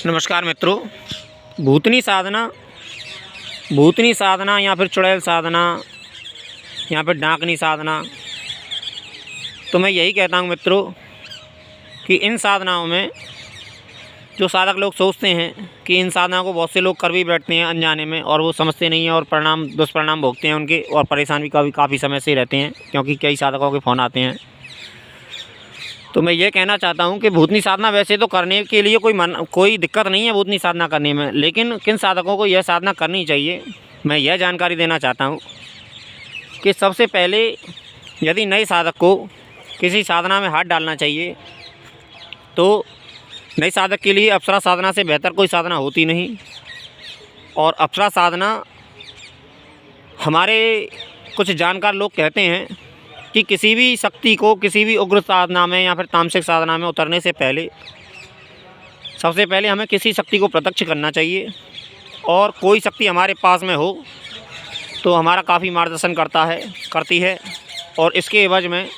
नमस्कार मित्रों। भूतनी साधना या फिर चुड़ैल साधना या फिर डाकनी साधना, तो मैं यही कहता हूँ मित्रों कि इन साधनाओं में जो साधक लोग सोचते हैं कि इन साधनाओं को बहुत से लोग कर भी बैठते हैं अनजाने में, और वो समझते नहीं हैं और दुष्परिणाम भोगते हैं उनके, और परेशान भी काफ़ी समय से रहते हैं, क्योंकि कई साधकों के फ़ोन आते हैं। तो मैं ये कहना चाहता हूँ कि भूतनी साधना वैसे तो करने के लिए कोई दिक्कत नहीं है भूतनी साधना करने में, लेकिन किन साधकों को यह साधना करनी चाहिए मैं यह जानकारी देना चाहता हूँ कि सबसे पहले यदि नए साधक को किसी साधना में हाथ डालना चाहिए तो नए साधक के लिए अप्सरा साधना से बेहतर कोई साधना होती नहीं। और अप्सरा साधना, हमारे कुछ जानकार लोग कहते हैं कि किसी भी शक्ति को किसी भी उग्र साधना में या फिर तामसिक साधना में उतरने से पहले सबसे पहले हमें किसी शक्ति को प्रत्यक्ष करना चाहिए, और कोई शक्ति हमारे पास में हो तो हमारा काफ़ी मार्गदर्शन करती है। और इसके एवज में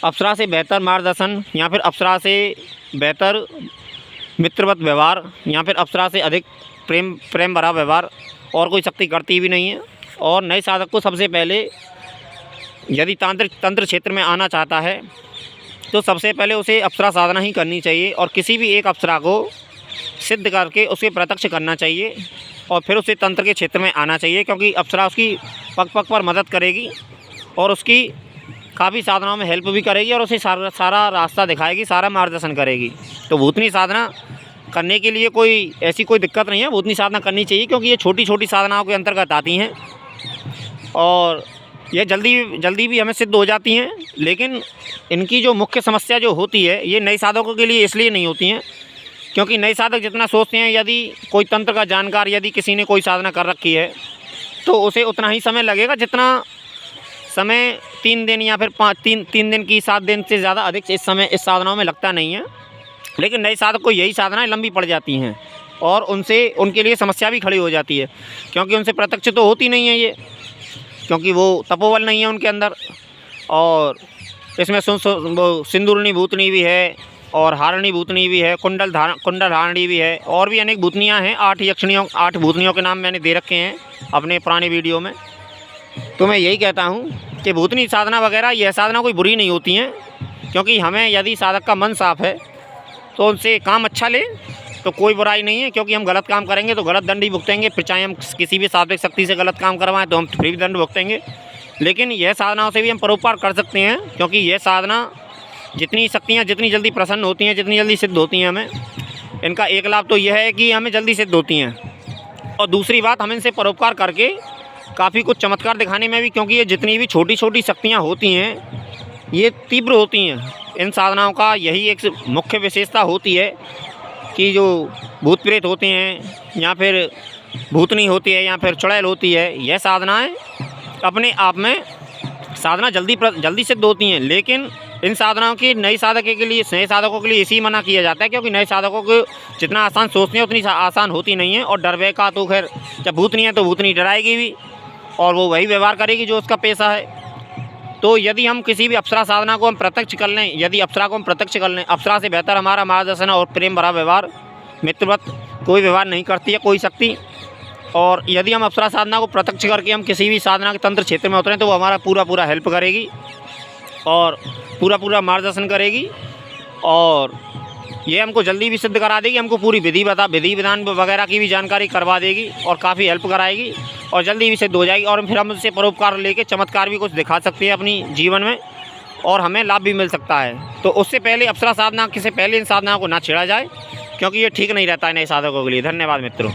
अप्सरा से बेहतर मार्गदर्शन या फिर अप्सरा से बेहतर मित्रवत व्यवहार या फिर अप्सरा से अधिक प्रेम भरा व्यवहार और कोई शक्ति करती भी नहीं है। और नए साधक को सबसे पहले यदि तंत्र क्षेत्र में आना चाहता है तो सबसे पहले उसे अप्सरा साधना ही करनी चाहिए, और किसी भी एक अप्सरा को सिद्ध करके उसे प्रत्यक्ष करना चाहिए, और फिर उसे तंत्र के क्षेत्र में आना चाहिए, क्योंकि अप्सरा उसकी पग पग पर मदद करेगी और उसकी काफ़ी साधनाओं में हेल्प भी करेगी और उसे सारा रास्ता दिखाएगी, सारा मार्गदर्शन करेगी। तो भूतनी साधना करने के लिए ऐसी कोई दिक्कत नहीं है, भूतनी साधना करनी चाहिए, क्योंकि ये छोटी छोटी साधनाओं के अंतर्गत आती हैं और ये जल्दी भी हमें सिद्ध हो जाती हैं। लेकिन इनकी जो मुख्य समस्या जो होती है ये नए साधकों के लिए इसलिए नहीं होती हैं क्योंकि नए साधक जितना सोचते हैं, यदि कोई तंत्र का जानकार यदि किसी ने कोई साधना कर रखी है तो उसे उतना ही समय लगेगा जितना समय 3 दिन या फिर 3 दिन की 7 दिन से ज़्यादा अधिक इस समय इस साधनाओं में लगता नहीं है। लेकिन नए साधक को यही साधनाएँ लंबी पड़ जाती हैं और उनके लिए समस्या भी खड़ी हो जाती है, क्योंकि उनसे प्रत्यक्ष तो होती नहीं है ये, क्योंकि वो तपोबल नहीं है उनके अंदर। और इसमें सिंदूरनी भूतनी भी है और हारणी भूतनी भी है, कुंडल हारणी भी है, और भी अनेक भूतनियाँ हैं। 8 भूतनियों के नाम मैंने दे रखे हैं अपने पुराने वीडियो में। तो मैं यही कहता हूँ कि भूतनी साधना वगैरह यह साधना कोई बुरी नहीं होती हैं, क्योंकि हमें यदि साधक का मन साफ है तो उनसे काम अच्छा ले तो कोई बुराई नहीं है, क्योंकि हम गलत काम करेंगे तो गलत दंड ही भुगतेंगे। फिर चाहे हम किसी भी सात्विक शक्ति से गलत काम करवाएं तो हम फिर भी दंड भुगतेंगे। लेकिन यह साधनाओं से भी हम परोपकार कर सकते हैं, क्योंकि यह साधना जितनी शक्तियाँ जितनी जल्दी प्रसन्न होती हैं, जितनी जल्दी सिद्ध होती हैं, हमें इनका एक लाभ तो यह है कि हमें जल्दी सिद्ध होती हैं, और दूसरी बात हम इनसे परोपकार करके काफ़ी कुछ चमत्कार दिखाने में भी, क्योंकि ये जितनी भी छोटी छोटी शक्तियाँ होती हैं ये तीव्र होती हैं। इन साधनाओं का यही एक मुख्य विशेषता होती है कि जो भूत प्रेत होते हैं या फिर भूतनी होती है या फिर चुड़ैल होती है, यह साधनाएं अपने आप में साधना जल्दी सिद्ध होती हैं। लेकिन इन साधनाओं की नए साधकों के लिए इसी मना किया जाता है, क्योंकि नए साधकों को जितना आसान सोचते हैं उतनी आसान होती नहीं है। और डर भय का तो खैर, जब भूतनी है तो भूतनी डराएगी भी और वो वही व्यवहार करेगी जो उसका पेशा है। तो यदि हम किसी भी अप्सरा साधना को हम प्रत्यक्ष कर लें, यदि अप्सरा को हम प्रत्यक्ष कर लें, अप्सरा से बेहतर हमारा मार्गदर्शन और प्रेम भरा व्यवहार, मित्रवत कोई व्यवहार नहीं करती है कोई शक्ति। और यदि हम अप्सरा साधना को प्रत्यक्ष करके हम किसी भी साधना के तंत्र क्षेत्र में उतरें तो वो हमारा पूरा हेल्प करेगी और पूरा मार्गदर्शन करेगी, और ये हमको जल्दी भी सिद्ध करा देगी। हमको पूरी विधि विधान वगैरह की भी जानकारी करवा देगी और काफ़ी हेल्प कराएगी और जल्दी भी सिद्ध हो जाएगी। और फिर हम उससे परोपकार लेके चमत्कार भी कुछ दिखा सकते हैं अपनी जीवन में, और हमें लाभ भी मिल सकता है। तो उससे पहले अप्सरा साधना से पहले इन साधनाओं को ना छेड़ा जाए, क्योंकि ये ठीक नहीं रहता है नए साधकों के लिए। धन्यवाद मित्रों।